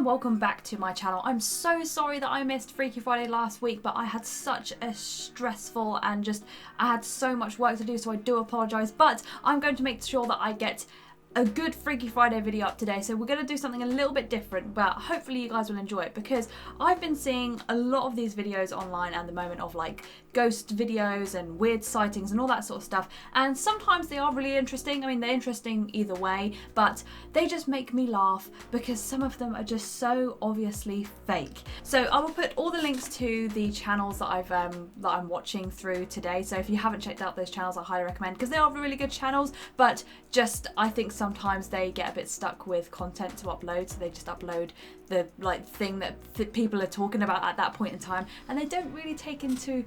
and welcome back to my channel. I'm so sorry that I missed Freaky Friday last week, but I had such a stressful and I had so much work to do, so I do apologise, but I'm going to make sure that I get a good Freaky Friday video up today. So we're going to do something a little bit different, but hopefully you guys will enjoy it, because I've been seeing a lot of these videos online at the moment of like ghost videos and weird sightings and all that sort of stuff, and sometimes they are really interesting. I mean, they're interesting either way, but they just make me laugh because some of them are just so obviously fake. So I will put all the links to the channels that I'm watching through today. So if you haven't checked out those channels, I highly recommend, because they are really good channels, but just I think sometimes they get a bit stuck with content to upload, so they just upload the thing that people are talking about at that point in time, and they don't really take into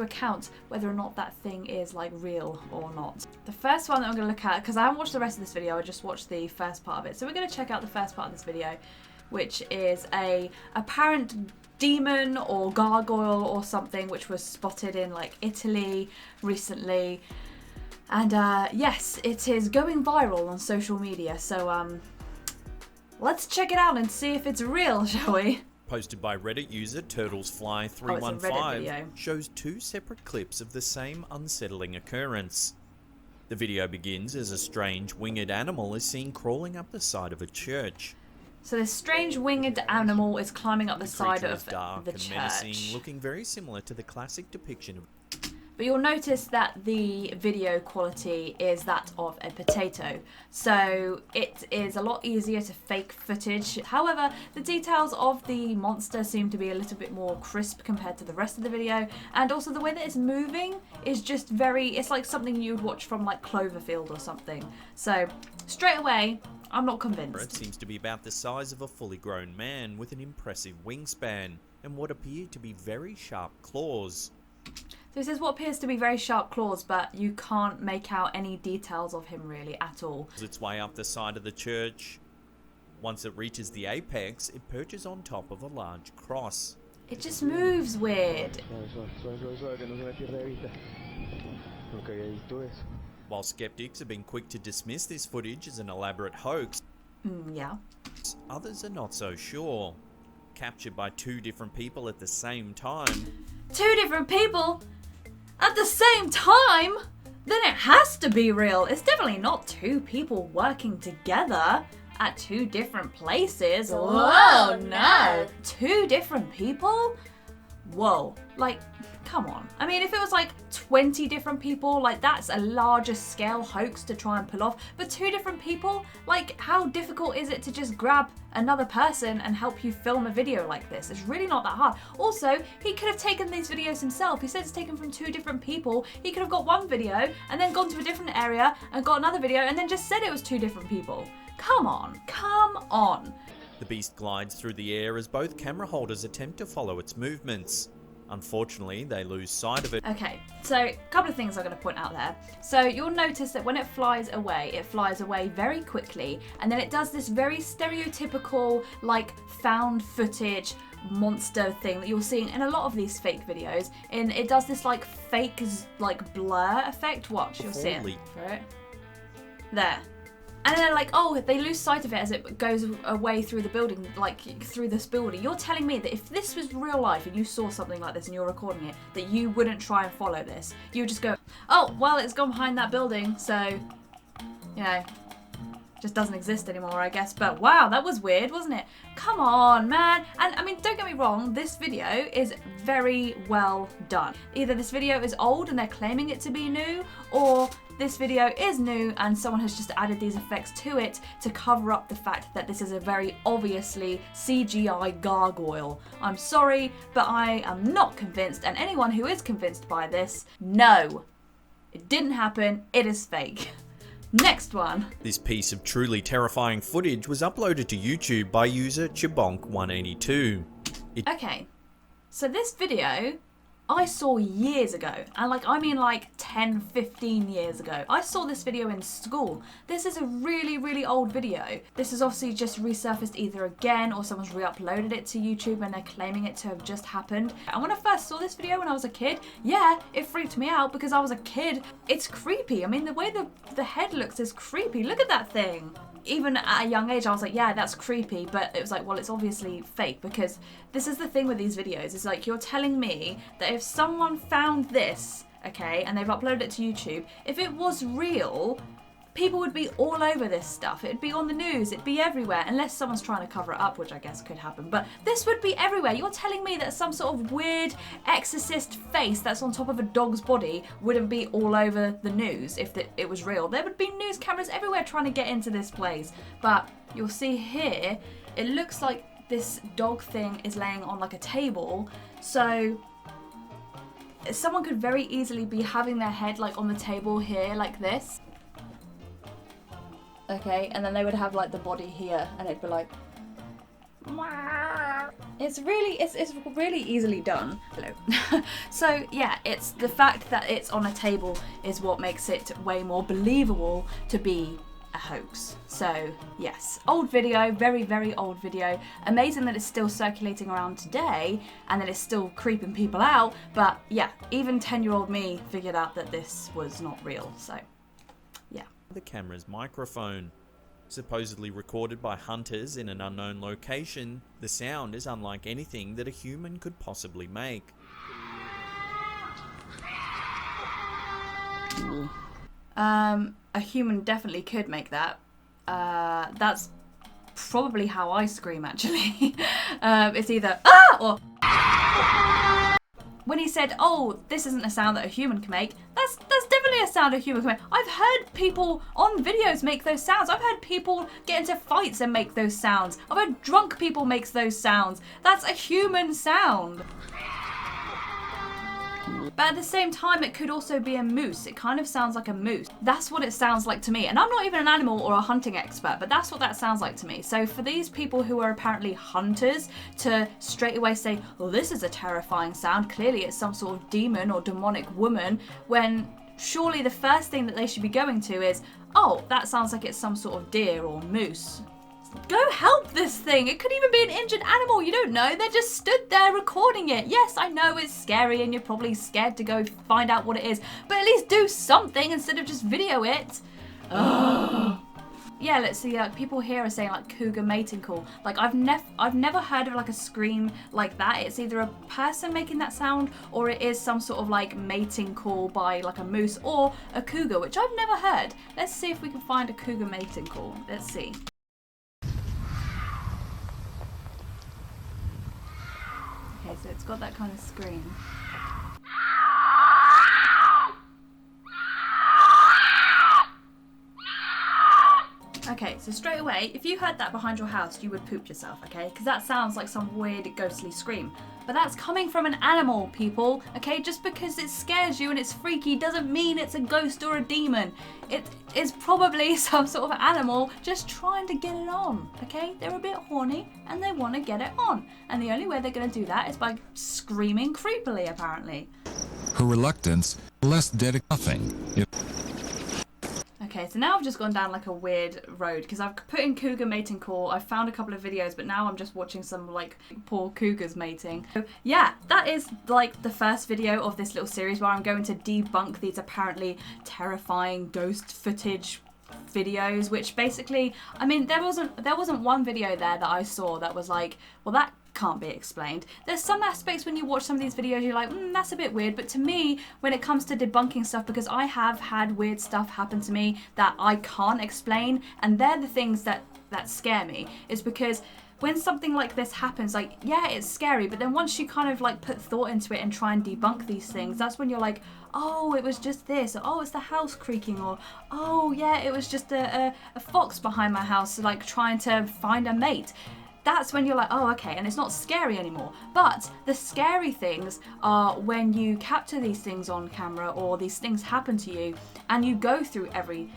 account whether or not that thing is like real or not. The first one that I'm going to look at, because I haven't watched the rest of this video, I just watched the first part of it, so we're going to check out the first part of this video, which is a apparent demon or gargoyle or something which was spotted in like Italy recently. And yes, it is going viral on social media, so let's check it out and see if it's real, shall we? Posted by Reddit user TurtlesFly315 shows two separate clips of the same unsettling occurrence. The video begins as a strange winged animal is seen crawling up the side of a church. So this strange winged animal is climbing up the side of dark the and church. menacing, looking very similar to the classic depiction of. But you'll notice that the video quality is that of a potato, so it is a lot easier to fake footage. However, the details of the monster seem to be a little bit more crisp compared to the rest of the video, and also the way that it's moving is just it's like something you would watch from like Cloverfield or something. So straight away, I'm not convinced. It seems to be about the size of a fully grown man with an impressive wingspan and what appear to be very sharp claws. So it says what appears to be very sharp claws, but you can't make out any details of him really at all. Its way up the side of the church. Once it reaches the apex, it perches on top of a large cross. It just moves weird. While skeptics have been quick to dismiss this footage as an elaborate hoax, yeah, others are not so sure. Captured by two different people at the same time. Two different people? At the same time? Then it has to be real. It's definitely not two people working together at two different places. Whoa, no. Two different people? Whoa. Like, come on. I mean, if it was like 20 different people, like that's a larger scale hoax to try and pull off. But two different people? Like, how difficult is it to just grab another person and help you film a video like this? It's really not that hard. Also, he could have taken these videos himself. He said it's taken from two different people. He could have got one video and then gone to a different area and got another video and then just said it was two different people. Come on, come on. The beast glides through the air as both camera holders attempt to follow its movements. Unfortunately, they lose sight of it. Okay, so a couple of things I'm going to point out there. So you'll notice that when it flies away very quickly, and then it does this very stereotypical, like, found footage monster thing that you're seeing in a lot of these fake videos. And it does this, like, fake, like, blur effect. Watch, you'll see it. There. And then like, oh, they lose sight of it as it goes away through the building, like through this building. You're telling me that if this was real life and you saw something like this and you're recording it, that you wouldn't try and follow this. You would just go, oh, well, it's gone behind that building, so, you know, just doesn't exist anymore, I guess. But wow, that was weird, wasn't it? Come on, man. And I mean, don't get me wrong, this video is very well done. Either this video is old and they're claiming it to be new, or this video is new and someone has just added these effects to it to cover up the fact that this is a very obviously CGI gargoyle. I'm sorry, but I am not convinced, and anyone who is convinced by this, no, it didn't happen, it is fake. Next one. This piece of truly terrifying footage was uploaded to YouTube by user debunk182. Okay, so this video I saw years ago, and like I mean like 10, 15 years ago. I saw this video in school. This is a really, really old video. This is obviously just resurfaced either again or someone's re-uploaded it to YouTube and they're claiming it to have just happened. And when I first saw this video when I was a kid, yeah, it freaked me out because I was a kid. It's creepy. I mean, the way the head looks is creepy. Look at that thing. even at a young age, I was like, yeah, that's creepy, but it was like, well, it's obviously fake, because this is the thing with these videos, is like, you're telling me that if someone found this, okay, and they've uploaded it to YouTube, if it was real, people would be all over this stuff. It'd be on the news, it'd be everywhere, unless someone's trying to cover it up, which I guess could happen. But this would be everywhere. You're telling me that some sort of weird exorcist face that's on top of a dog's body wouldn't be all over the news if it was real. There would be news cameras everywhere trying to get into this place. But you'll see here, it looks like this dog thing is laying on like a table. So someone could very easily be having their head like on the table here like this. Okay, and then they would have like the body here, and it'd be like, it's really easily done. Hello. So yeah, it's the fact that it's on a table is what makes it way more believable to be a hoax. So yes, old video, very, very old video. Amazing that it's still circulating around today and that it's still creeping people out. But yeah, even 10-year-old me figured out that this was not real. So yeah. The camera's microphone. Supposedly recorded by hunters in an unknown location, the sound is unlike anything that a human could possibly make. A human definitely could make that. That's probably how I scream, actually. It's either ah or. When he said, oh, this isn't a sound that a human can make, that's definitely a sound a human can make. I've heard people on videos make those sounds. I've heard people get into fights and make those sounds. I've heard drunk people make those sounds. That's a human sound. But at the same time, it could also be a moose. It kind of sounds like a moose. That's what it sounds like to me. And I'm not even an animal or a hunting expert, but that's what that sounds like to me. So for these people who are apparently hunters to straight away say, well, this is a terrifying sound, clearly it's some sort of demon or demonic woman, when surely the first thing that they should be going to is, oh, that sounds like it's some sort of deer or moose. Go help this thing. It could even be an injured animal. You don't know. They're just stood there recording it. Yes, I know it's scary and you're probably scared to go find out what it is, but at least do something instead of just video it. Ugh. Yeah, let's see. Like, people here are saying like cougar mating call. Like I've never heard of like a scream like that. It's either a person making that sound or it is some sort of like mating call by like a moose or a cougar, which I've never heard. Let's see if we can find a cougar mating call. Let's see. Okay, so it's got that kind of scream. Okay, so straight away, if you heard that behind your house, you would poop yourself, okay? Because that sounds like some weird ghostly scream. But that's coming from an animal, people, okay? Just because it scares you and it's freaky doesn't mean it's a ghost or a demon. It is probably some sort of animal just trying to get it on, okay? They're a bit horny and they want to get it on. And the only way they're going to do that is by screaming creepily, apparently. Her reluctance, less dedicating. Okay, so now I've just gone down like a weird road because I've put in cougar mating call. I've found a couple of videos, but now I'm just watching some like poor cougars mating. So yeah, that is like the first video of this little series where I'm going to debunk these apparently terrifying ghost footage videos, which basically, I mean, there wasn't one video there that I saw that was like, well, that can't be explained. There's some aspects when you watch some of these videos you're like, that's a bit weird, but to me, when it comes to debunking stuff, because I have had weird stuff happen to me that I can't explain, and they're the things that scare me, is because when something like this happens, like, yeah, it's scary, but then once you kind of like put thought into it and try and debunk these things, that's when you're like, oh, it was just this, or oh, it's the house creaking, or oh yeah, it was just a fox behind my house like trying to find a mate. That's when you're like, oh, okay, and it's not scary anymore. But the scary things are when you capture these things on camera or these things happen to you and you go through every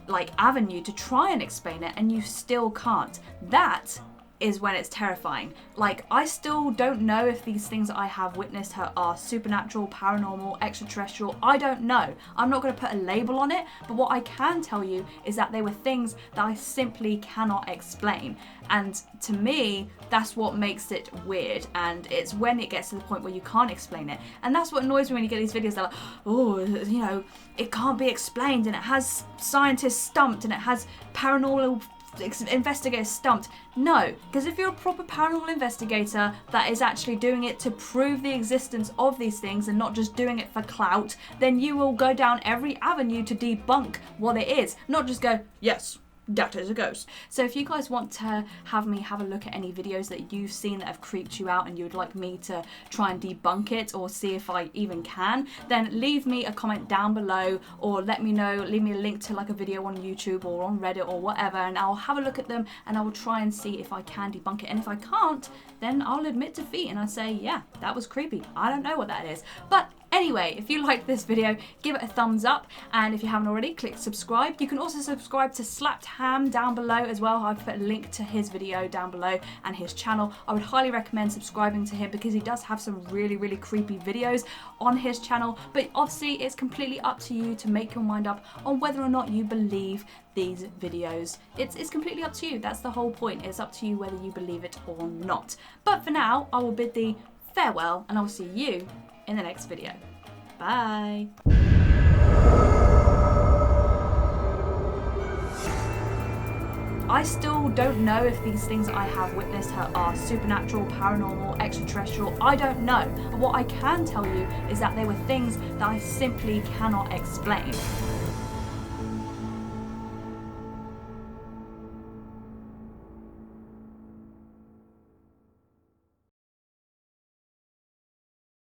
like avenue to try and explain it and you still can't. That is when it's terrifying. Like, I still don't know if these things I have witnessed are supernatural, paranormal, extraterrestrial. I don't know. I'm not going to put a label on it, but what I can tell you is that they were things that I simply cannot explain. And to me, that's what makes it weird. And it's when it gets to the point where you can't explain it. And that's what annoys me when you get these videos that are like, oh, you know, it can't be explained and it has scientists stumped and it has paranormal investigator stumped. No, because if you're a proper paranormal investigator that is actually doing it to prove the existence of these things and not just doing it for clout, then you will go down every avenue to debunk what it is, not just go, yes, that is a ghost. So if you guys want to have me have a look at any videos that you've seen that have creeped you out and you would like me to try and debunk it or see if I even can, then leave me a comment down below or let me know, leave me a link to like a video on YouTube or on Reddit or whatever, and I'll have a look at them and I will try and see if I can debunk it. And if I can't, then I'll admit defeat and I say, yeah, that was creepy. I don't know what that is. But anyway, if you liked this video, give it a thumbs up, and if you haven't already, click subscribe. You can also subscribe to Slapped Ham down below as well. I've put a link to his video down below and his channel. I would highly recommend subscribing to him because he does have some really, really creepy videos on his channel, but obviously it's completely up to you to make your mind up on whether or not you believe these videos. It's completely up to you. That's the whole point. It's up to you whether you believe it or not. But for now, I will bid thee farewell and I will see you in the next video. Bye. I still don't know if these things I have witnessed are supernatural, paranormal, extraterrestrial. I don't know. What I can tell you is that they were things that I simply cannot explain.